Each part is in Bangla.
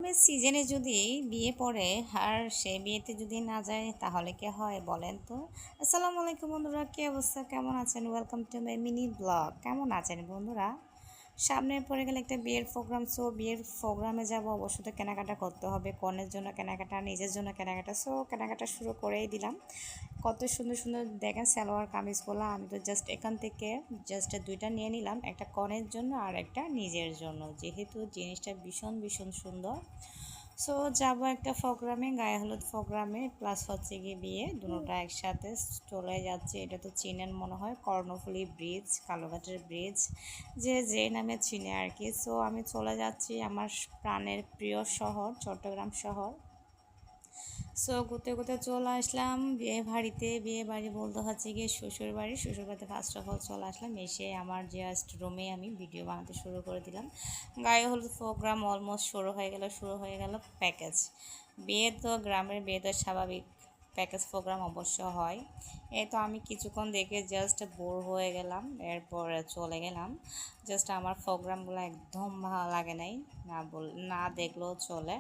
সিজনে যদি বিয়ে পড়ে আর সে বিয়েতে যদি না যায় তাহলে কি হয় বলেন তো? আসসালামু আলাইকুম বন্ধুরা, কি অবস্থা, কেমন আছেন? Welcome to my mini blog. কেমন আছেন বন্ধুরা? সামনে পড়ে গেলে একটা বিয়ের প্রোগ্রাম, সো বিয়ের প্রোগ্রামে যাব, অবশ্যই তো কেনাকাটা করতে হবে, কনের জন্য কেনাকাটা, নিজের জন্য কেনাকাটা। সো কেনাকাটা শুরু করেই দিলাম। কত সুন্দর সুন্দর দেখেন সালোয়ার কামিজগুলো। আমি তো জাস্ট এখান থেকে জাস্ট দুইটা নিয়ে নিলাম, একটা কনের জন্য আর একটা নিজের জন্য, যেহেতু জিনিসটা ভীষণ ভীষণ সুন্দর। সো যাব একটা প্রোগ্রামে, গায়ে হলুদ প্রোগ্রামে, প্লাস হচ্ছে গিয়ে বিয়ে, দুটোটা একসাথে চলে যাচ্ছে। এটা তো চিনেন মনে হয়, কর্ণফুলী ব্রিজ, কালোঘাটের ব্রিজ, যে যে নামে চিনে আর কি। সো আমি চলে যাচ্ছি আমার প্রাণের প্রিয় শহর চট্টগ্রাম শহর। সো ঘুরতে ঘুরতে চলে আসলাম বিয়ে বাড়িতে। বিয়ে বাড়ি বলতে হচ্ছে গিয়ে শ্বশুর বাড়ি। শ্বশুর বাড়িতে ফার্স্ট অফ অল চলে আসলাম, এসে আমার জাস্ট রুমে আমি ভিডিও বানাতে শুরু করে দিলাম। গায়ে হলুদ প্রোগ্রাম অলমোস্ট শুরু হয়ে গেল প্যাকেজ। বিয়ে তো গ্রামের বিয়ে তো স্বাভাবিক, প্যাকেজ প্রোগ্রাম অবশ্য হয়। এই তো আমি কিছুক্ষণ দেখে জাস্ট বোর হয়ে গেলাম, এরপরে চলে গেলাম। জাস্ট আমার প্রোগ্রামগুলো একদম ভালো লাগে নাই, না দেখলেও চলে।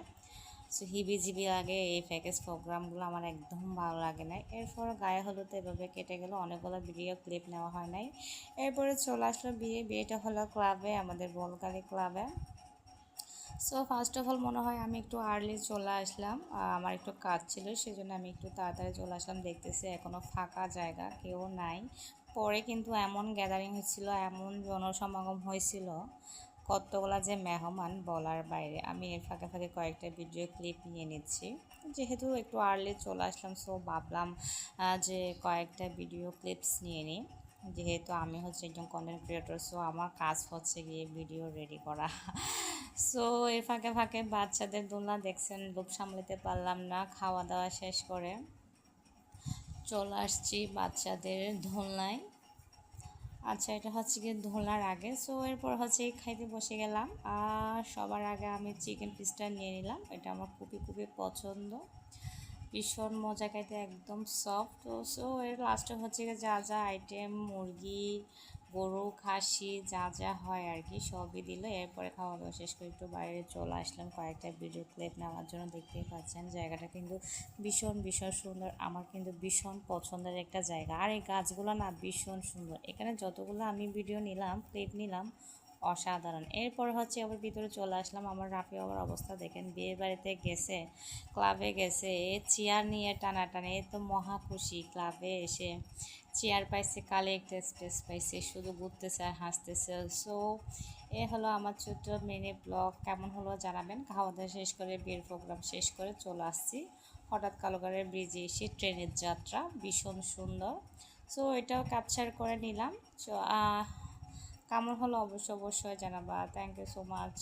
সো হিবিজিবি লাগে, এই প্যাকেজ প্রোগ্রামগুলো আমার একদম ভালো লাগে না। এরপর গায়ে হলুদে এভাবে কেটে গেল, অনেকগুলো ভিডিও ক্লিপ নেওয়া হয় নাই। এরপরে চলে আসলো বিয়েটা হলো ক্লাবে, আমাদের বলকালি ক্লাবে। সো ফার্স্ট অফ অল মনে হয় আমি একটু আর্লি চলে আসলাম, আমার একটু কাজ ছিল, সেজন্য আমি একটু তাড়াতাড়ি চলে আসলাম। দেখতেছি এখনও ফাঁকা জায়গা, কেউ নাই। পরে কিন্তু এমন গ্যাদারিং হয়েছিল, এমন জনসমাগম হয়েছিল, কতগুলা যে মেহমান বলার বাইরে। আমি এর ফাঁকে ফাঁকে কয়েকটা ভিডিও ক্লিপ নিয়ে নিচ্ছি, যেহেতু একটু আর্লি চলে আসলাম। সো ভাবলাম যে কয়েকটা ভিডিও ক্লিপস নিয়ে নিই, যেহেতু আমি হচ্ছে একজন কন্টেন্ট ক্রিয়েটর। সো আমার কাজ হচ্ছে গিয়ে ভিডিও রেডি করা। সো এর ফাঁকে ফাঁকে বাচ্চাদের দোলনা দেখছেন, লোভ সামলাতে পারলাম না, খাওয়া দাওয়া শেষ করে চলে আসছি বাচ্চাদের দোলনায়। আচ্ছা, এটা হচ্ছে গিয়ে দোলনার আগে। সো এরপর হচ্ছে খাইতে বসে গেলাম, আর সবার আগে আমি চিকেন পিসটা নিয়ে নিলাম। এটা আমার খুবই খুবই পছন্দ, ভীষণ মজা খাইতে, একদম সফট। সো এর লাস্টে হচ্ছে গিয়ে যা যা আইটেম, মুরগি, গরু, খাসি যা যা হয় আর কি, সবই দিল। এরপরে খাওয়া দাওয়া শেষ করে একটু বাইরে চলে আসলাম কয়েকটা ভিডিও ক্লিপ নেওয়ার জন্য। দেখতেই পাচ্ছেন জায়গাটা কিন্তু ভীষণ ভীষণ সুন্দর, আমার কিন্তু ভীষণ পছন্দের একটা জায়গা। আর এই গাছগুলো না ভীষণ সুন্দর, এখানে যতগুলো আমি ভিডিও নিলাম, ক্লিপ নিলাম, অসাধারণ। এরপর হচ্ছে আবার ভিতরে চলে আসলাম। আমার রাফি বাবার অবস্থা দেখেন, বিয়ের বাড়িতে গেছে, ক্লাবে গেছে, চেয়ার নিয়ে টানাটানি, এ তো মহা খুশি। ক্লাবে এসে চেয়ার পাইছে, কালে একটা স্পেস পাইছে, শুধু ঘুরতেছে আর হাসতেছে। সো এ হলো আমার ছোট্ট মিনি ব্লগ, কেমন হলো জানাবেন। খাওয়া দাওয়া শেষ করে বিয়ের প্রোগ্রাম শেষ করে চলে আসছি হঠাৎ কালোগারের ব্রিজে এসে, ট্রেনের যাত্রা ভীষণ সুন্দর। সো এটাও ক্যাপচার করে নিলাম। সো কেমন হলো অবশ্যই জানাবা। Thank you so much.